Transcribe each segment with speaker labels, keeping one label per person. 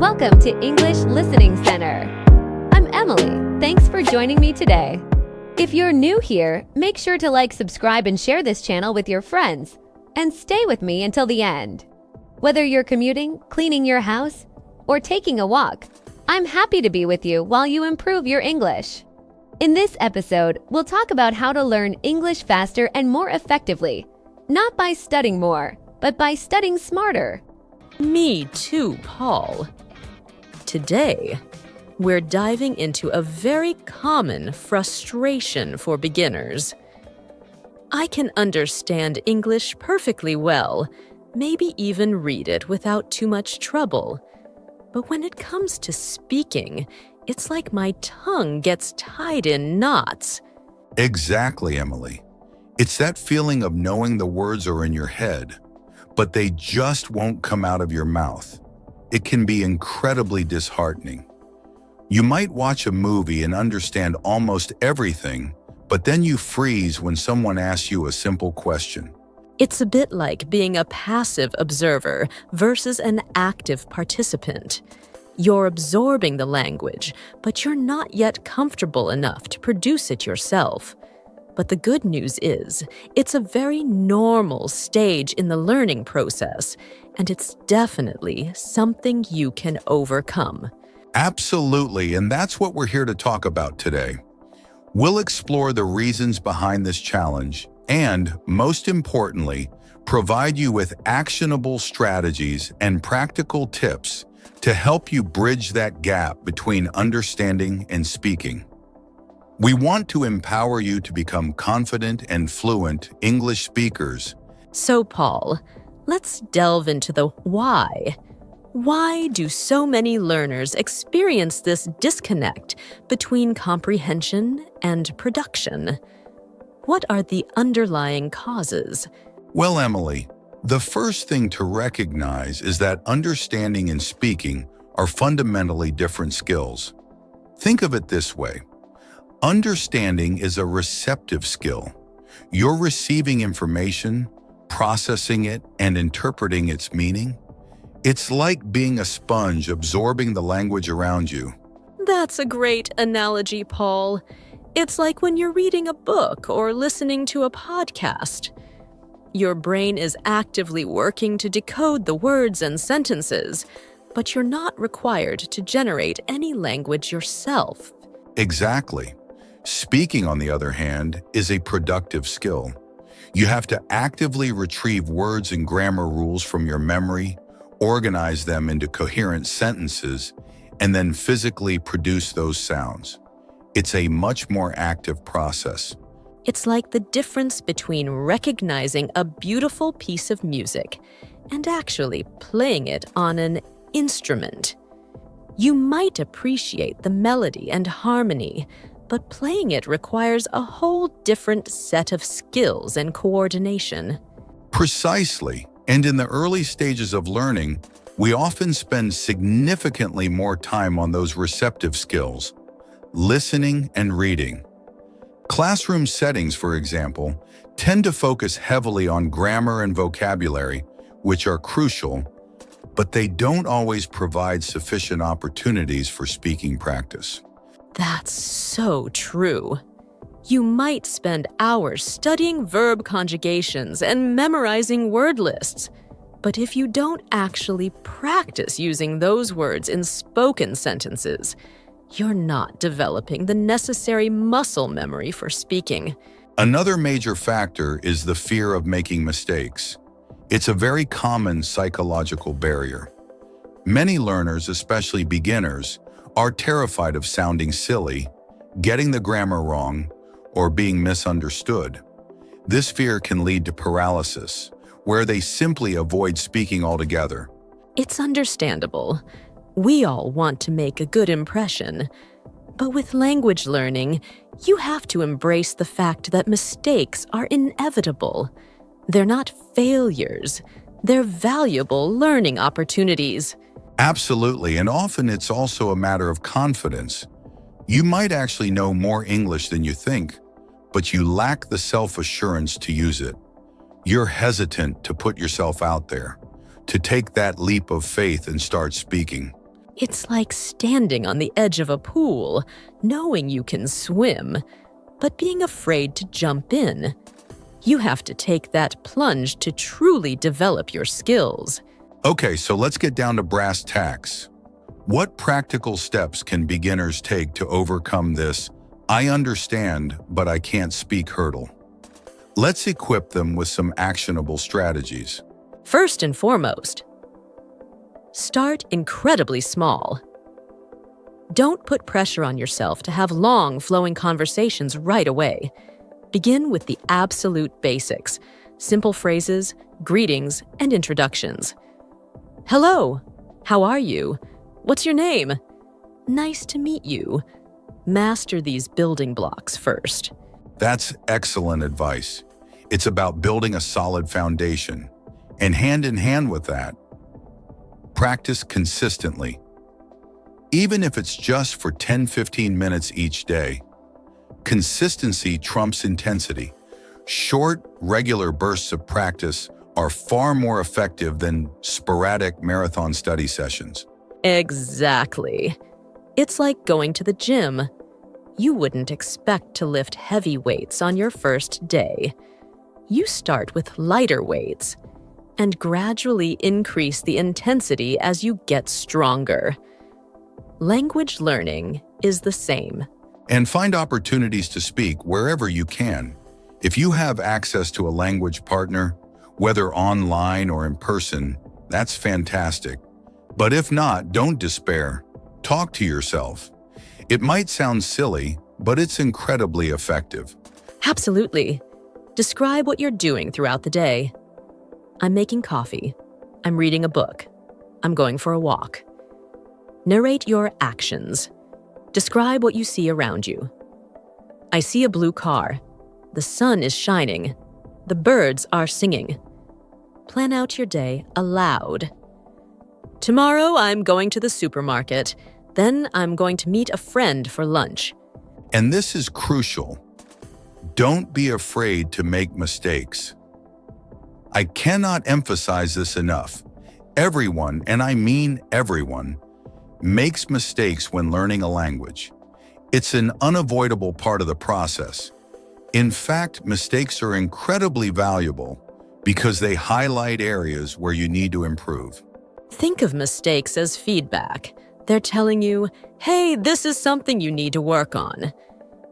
Speaker 1: Welcome to English Listening Center. I'm Emily. Thanks for joining me today. If you're new here, make sure to like, subscribe, and share this channel with your friends. And stay with me until the end. Whether you're commuting, cleaning your house, or taking a walk, I'm happy to be with you while you improve your English. In this episode, we'll talk about how to learn English faster and more effectively, not by studying more, but by studying smarter.
Speaker 2: Me too, Paul. Today, we're diving into a very common frustration for beginners. I can understand English perfectly well, maybe even read it without too much trouble. But when it comes to speaking, it's like my tongue gets tied in knots.
Speaker 3: Exactly, Emily. It's that feeling of knowing the words are in your head, but they just won't come out of your mouth. It can be incredibly disheartening. You might watch a movie and understand almost everything, but then you freeze when someone asks you a simple question.
Speaker 2: It's a bit like being a passive observer versus an active participant. You're absorbing the language, but you're not yet comfortable enough to produce it yourself. But the good news is, it's a very normal stage in the learning process, and it's definitely something you can overcome.
Speaker 3: Absolutely, and that's what we're here to talk about today. We'll explore the reasons behind this challenge and, most importantly, provide you with actionable strategies and practical tips to help you bridge that gap between understanding and speaking. We want to empower you to become confident and fluent English speakers.
Speaker 2: So, Paul, let's delve into the why. Why do so many learners experience this disconnect between comprehension and production? What are the underlying causes?
Speaker 3: Well, Emily, the first thing to recognize is that understanding and speaking are fundamentally different skills. Think of it this way. Understanding is a receptive skill. You're receiving information, processing it, and interpreting its meaning. It's like being a sponge absorbing the language around you.
Speaker 2: That's a great analogy, Paul. It's like when you're reading a book or listening to a podcast. Your brain is actively working to decode the words and sentences, but you're not required to generate any language yourself.
Speaker 3: Exactly. Speaking, on the other hand, is a productive skill. You have to actively retrieve words and grammar rules from your memory, organize them into coherent sentences, and then physically produce those sounds. It's a much more active process.
Speaker 2: It's like the difference between recognizing a beautiful piece of music and actually playing it on an instrument. You might appreciate the melody and harmony, but playing it requires a whole different set of skills and coordination.
Speaker 3: Precisely. And in the early stages of learning, we often spend significantly more time on those receptive skills, listening and reading. Classroom settings, for example, tend to focus heavily on grammar and vocabulary, which are crucial, but they don't always provide sufficient opportunities for speaking practice.
Speaker 2: That's so true. You might spend hours studying verb conjugations and memorizing word lists, but if you don't actually practice using those words in spoken sentences, you're not developing the necessary muscle memory for speaking.
Speaker 3: Another major factor is the fear of making mistakes. It's a very common psychological barrier. Many learners, especially beginners, are terrified of sounding silly, getting the grammar wrong, or being misunderstood. This fear can lead to paralysis, where they simply avoid speaking altogether.
Speaker 2: It's understandable. We all want to make a good impression. But with language learning, you have to embrace the fact that mistakes are inevitable. They're not failures. They're valuable learning opportunities.
Speaker 3: Absolutely, and often it's also a matter of confidence. You might actually know more English than you think, but you lack the self-assurance to use it. You're hesitant to put yourself out there, to take that leap of faith and start speaking.
Speaker 2: It's like standing on the edge of a pool, knowing you can swim, but being afraid to jump in. You have to take that plunge to truly develop your skills.
Speaker 3: Okay, so let's get down to brass tacks. What practical steps can beginners take to overcome this "I understand, but I can't speak" hurdle? Let's equip them with some actionable strategies.
Speaker 2: First and foremost, start incredibly small. Don't put pressure on yourself to have long, flowing conversations right away. Begin with the absolute basics: simple phrases, greetings, and introductions. Hello, how are you? What's your name? Nice to meet you. Master these building blocks first.
Speaker 3: That's excellent advice. It's about building a solid foundation. And hand in hand with that, practice consistently. Even if it's just for 10-15 minutes each day. Consistency trumps intensity. Short, regular bursts of practice are far more effective than sporadic marathon study sessions.
Speaker 2: Exactly. It's like going to the gym. You wouldn't expect to lift heavy weights on your first day. You start with lighter weights and gradually increase the intensity as you get stronger. Language learning is the same.
Speaker 3: And find opportunities to speak wherever you can. If you have access to a language partner, whether online or in person, that's fantastic. But if not, don't despair. Talk to yourself. It might sound silly, but it's incredibly effective.
Speaker 2: Absolutely. Describe what you're doing throughout the day. I'm making coffee. I'm reading a book. I'm going for a walk. Narrate your actions. Describe what you see around you. I see a blue car. The sun is shining. The birds are singing. Plan out your day aloud. Tomorrow I'm going to the supermarket. Then I'm going to meet a friend for lunch.
Speaker 3: And this is crucial. Don't be afraid to make mistakes. I cannot emphasize this enough. Everyone, and I mean everyone, makes mistakes when learning a language. It's an unavoidable part of the process. In fact, mistakes are incredibly valuable because they highlight areas where you need to improve.
Speaker 2: Think of mistakes as feedback. They're telling you, hey, this is something you need to work on.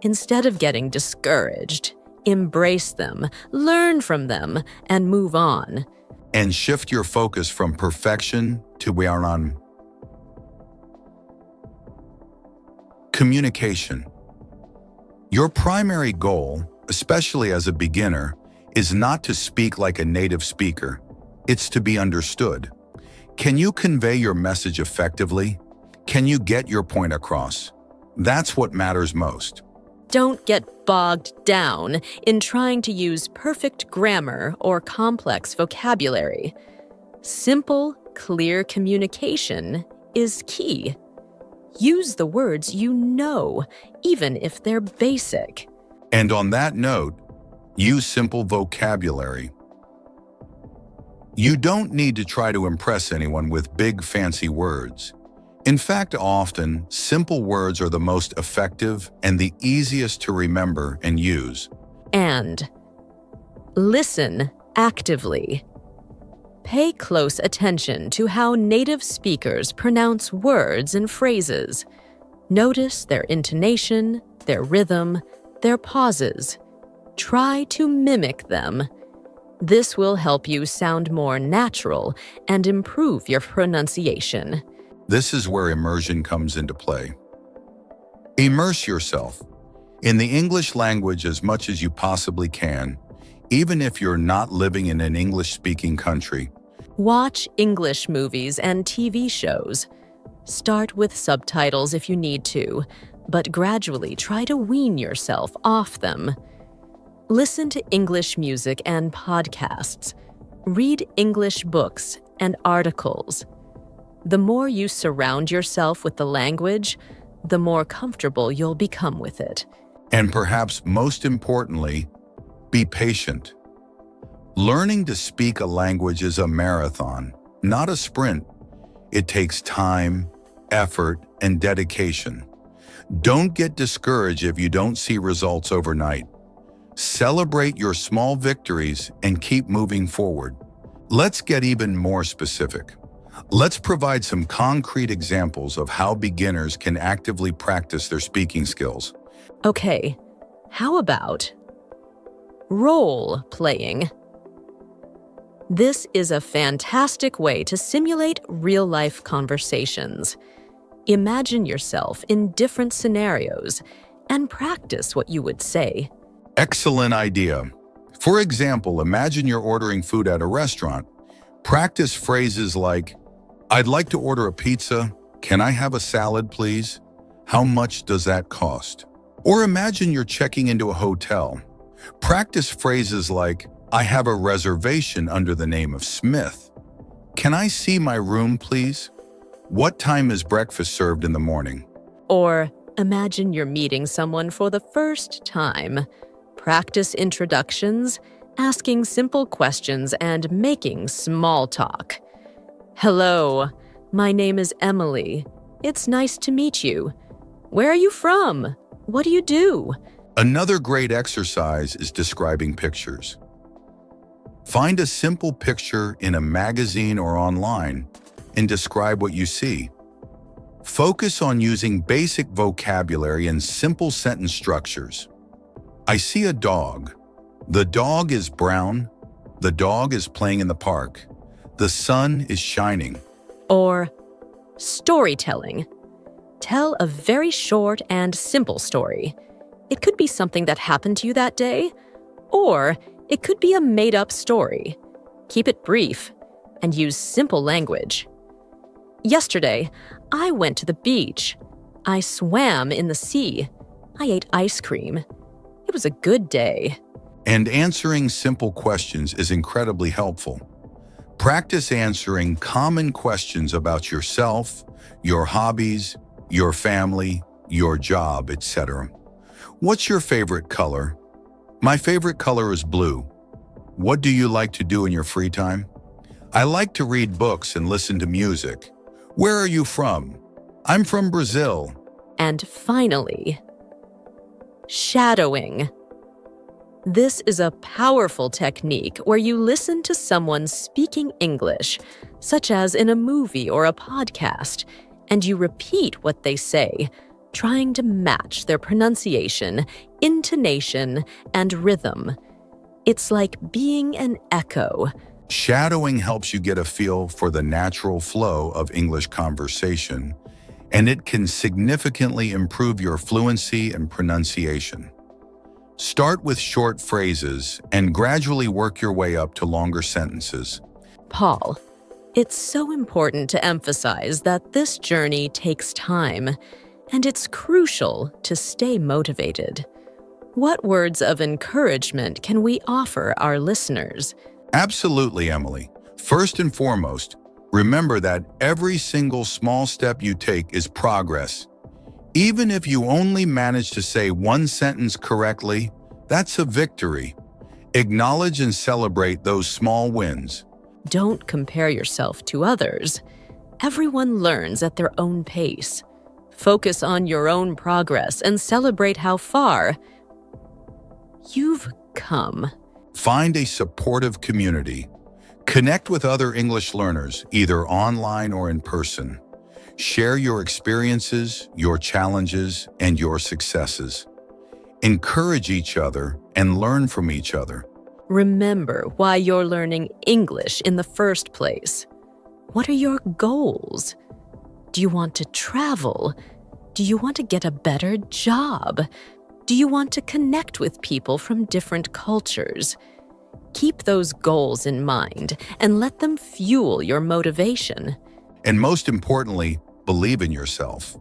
Speaker 2: Instead of getting discouraged, embrace them, learn from them, and move on.
Speaker 3: And shift your focus from perfection to communication. Your primary goal, especially as a beginner, is not to speak like a native speaker. It's to be understood. Can you convey your message effectively? Can you get your point across? That's what matters most.
Speaker 2: Don't get bogged down in trying to use perfect grammar or complex vocabulary. Simple, clear communication is key. Use the words you know, even if they're basic.
Speaker 3: And on that note, use simple vocabulary. You don't need to try to impress anyone with big, fancy words. In fact, often, simple words are the most effective and the easiest to remember and use.
Speaker 2: And listen actively. Pay close attention to how native speakers pronounce words and phrases. Notice their intonation, their rhythm, their pauses. Try to mimic them. This will help you sound more natural and improve your pronunciation.
Speaker 3: This is where immersion comes into play. Immerse yourself in the English language as much as you possibly can, even if you're not living in an English-speaking country.
Speaker 2: Watch English movies and TV shows. Start with subtitles if you need to, but gradually try to wean yourself off them. Listen to English music and podcasts. Read English books and articles. The more you surround yourself with the language, the more comfortable you'll become with it.
Speaker 3: And perhaps most importantly, be patient. Learning to speak a language is a marathon, not a sprint. It takes time, effort, and dedication. Don't get discouraged if you don't see results overnight. Celebrate your small victories and keep moving forward. Let's get even more specific. Let's provide some concrete examples of how beginners can actively practice their speaking skills.
Speaker 2: Okay, how about role playing? This is a fantastic way to simulate real-life conversations. Imagine yourself in different scenarios and practice what you would say.
Speaker 3: Excellent idea. For example, imagine you're ordering food at a restaurant. Practice phrases like, "I'd like to order a pizza. Can I have a salad, please? How much does that cost?" Or imagine you're checking into a hotel. Practice phrases like, "I have a reservation under the name of Smith. Can I see my room, please? What time is breakfast served in the morning?"
Speaker 2: Or imagine you're meeting someone for the first time. Practice introductions, asking simple questions, and making small talk. "Hello, my name is Emily. It's nice to meet you. Where are you from? What do you do?"
Speaker 3: Another great exercise is describing pictures. Find a simple picture in a magazine or online and describe what you see. Focus on using basic vocabulary and simple sentence structures. "I see a dog. The dog is brown. The dog is playing in the park. The sun is shining."
Speaker 2: Or storytelling. Tell a very short and simple story. It could be something that happened to you that day, or it could be a made-up story. Keep it brief and use simple language. "Yesterday, I went to the beach. I swam in the sea. I ate ice cream. It was a good day."
Speaker 3: And answering simple questions is incredibly helpful. Practice answering common questions about yourself, your hobbies, your family, your job, etc. "What's your favorite color?" "My favorite color is blue." "What do you like to do in your free time?" "I like to read books and listen to music." "Where are you from?" "I'm from Brazil."
Speaker 2: And finally, shadowing. This is a powerful technique where you listen to someone speaking English, such as in a movie or a podcast, and you repeat what they say, trying to match their pronunciation, intonation, and rhythm. It's like being an echo.
Speaker 3: Shadowing helps you get a feel for the natural flow of English conversation, and it can significantly improve your fluency and pronunciation. Start with short phrases and gradually work your way up to longer sentences.
Speaker 2: Paul, it's so important to emphasize that this journey takes time, and it's crucial to stay motivated. What words of encouragement can we offer our listeners?
Speaker 3: Absolutely, Emily. First and foremost, remember that every single small step you take is progress. Even if you only manage to say one sentence correctly, that's a victory. Acknowledge and celebrate those small wins.
Speaker 2: Don't compare yourself to others. Everyone learns at their own pace. Focus on your own progress and celebrate how far you've come.
Speaker 3: Find a supportive community. Connect with other English learners, either online or in person. Share your experiences, your challenges, and your successes. Encourage each other and learn from each other.
Speaker 2: Remember why you're learning English in the first place. What are your goals? Do you want to travel? Do you want to get a better job? Do you want to connect with people from different cultures? Keep those goals in mind and let them fuel your motivation.
Speaker 3: And most importantly, believe in yourself.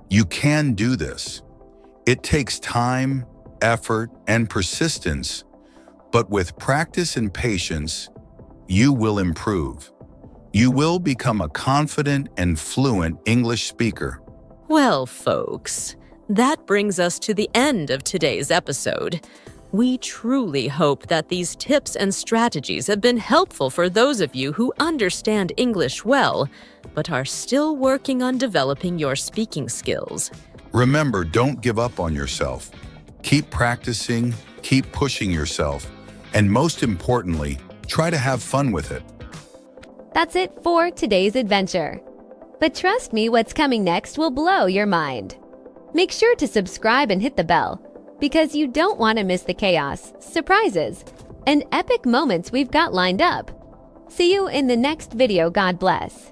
Speaker 3: You can do this. It takes time, effort, and persistence, but with practice and patience, you will improve. You will become a confident and fluent English speaker.
Speaker 2: Well, folks, that brings us to the end of today's episode. We truly hope that these tips and strategies have been helpful for those of you who understand English well, but are still working on developing your speaking skills.
Speaker 3: Remember, don't give up on yourself. Keep practicing, keep pushing yourself, and most importantly, try to have fun with it.
Speaker 1: That's it for today's adventure. But trust me, what's coming next will blow your mind. Make sure to subscribe and hit the bell, because you don't want to miss the chaos, surprises, and epic moments we've got lined up. See you in the next video. God bless.